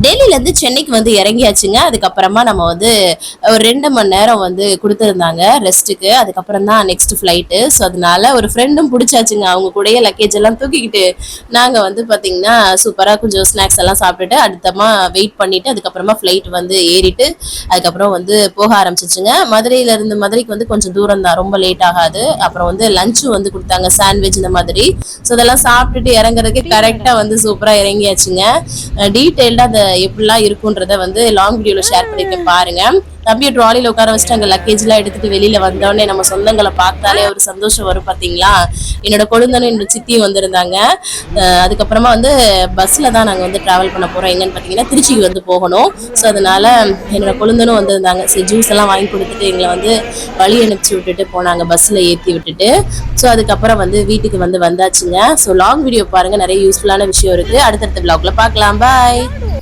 டெல்லியிலேருந்து சென்னைக்கு வந்து இறங்கியாச்சுங்க. அதுக்கப்புறமா நம்ம வந்து ஒரு 2 மணி நேரம் வந்து கொடுத்துருந்தாங்க ரெஸ்ட்டுக்கு. அதுக்கப்புறம் தான் நெக்ஸ்ட் ஃப்ளைட்டு. ஸோ அதனால ஒரு ஃப்ரெண்டும் பிடிச்சாச்சுங்க. அவங்க கூடயே லக்கேஜ் எல்லாம் தூக்கிக்கிட்டு நாங்கள் வந்து பார்த்தீங்கன்னா சூப்பராக கொஞ்சம் ஸ்நாக்ஸ் எல்லாம் சாப்பிட்டுட்டு அடுத்தமா வெயிட் பண்ணிட்டு அதுக்கப்புறமா ஃப்ளைட் வந்து ஏறிட்டு அதுக்கப்புறம் வந்து போக ஆரம்பிச்சிச்சுங்க. மதுரையிலேருந்து மதுரைக்கு வந்து கொஞ்சம் தூரம் தான், ரொம்ப லேட் ஆகாது. அப்புறம் வந்து லஞ்சும் வந்து கொடுத்தாங்க, சாண்ட்விச் இந்த மாதிரி. ஸோ அதெல்லாம் சாப்பிட்டுட்டு இறங்குறதுக்கு கரெக்டாக வந்து சூப்பராக இறங்கியாச்சுங்க. டீட்டெயில்டாக அந்த எப்படிலாம் இருக்குன்றத வந்து லாங் வீடியோவில் ஷேர் பண்ணியிருக்கேன் பாருங்க. தம்பியை ட்ராலியில் உட்கார வச்சுட்டு அங்கே லக்கேஜ்லாம் எடுத்துட்டு வெளியில வந்தோடனே நம்ம சொந்தங்களை பார்த்தாலே ஒரு சந்தோஷம் வரும் பார்த்தீங்களா. என்னோட கொழுந்தனும் என்னோட சித்தியும் வந்திருந்தாங்க. அதுக்கப்புறமா வந்து பஸ்ஸில் தான் நாங்கள் வந்து ட்ராவல் பண்ண போகிறோம். எங்கன்னு பார்த்தீங்கன்னா திருச்சிக்கு வந்து போகணும். ஸோ அதனால என்னோட கொழுந்தனும் வந்திருந்தாங்க. சரி ஜூஸ் எல்லாம் வாங்கி கொடுத்துட்டு எங்களை வந்து வழி அனுப்பிச்சி விட்டுட்டு போனாங்க, பஸ்ஸில் ஏற்றி விட்டுட்டு. ஸோ அதுக்கப்புறம் வந்து வீட்டுக்கு வந்து வந்தாச்சுங்க. ஸோ லாங் வீடியோ பாருங்கள், நிறைய யூஸ்ஃபுல்லான விஷயம் இருக்குது. அடுத்தடுத்த விளாக்ல பார்க்கலாம். பாய்.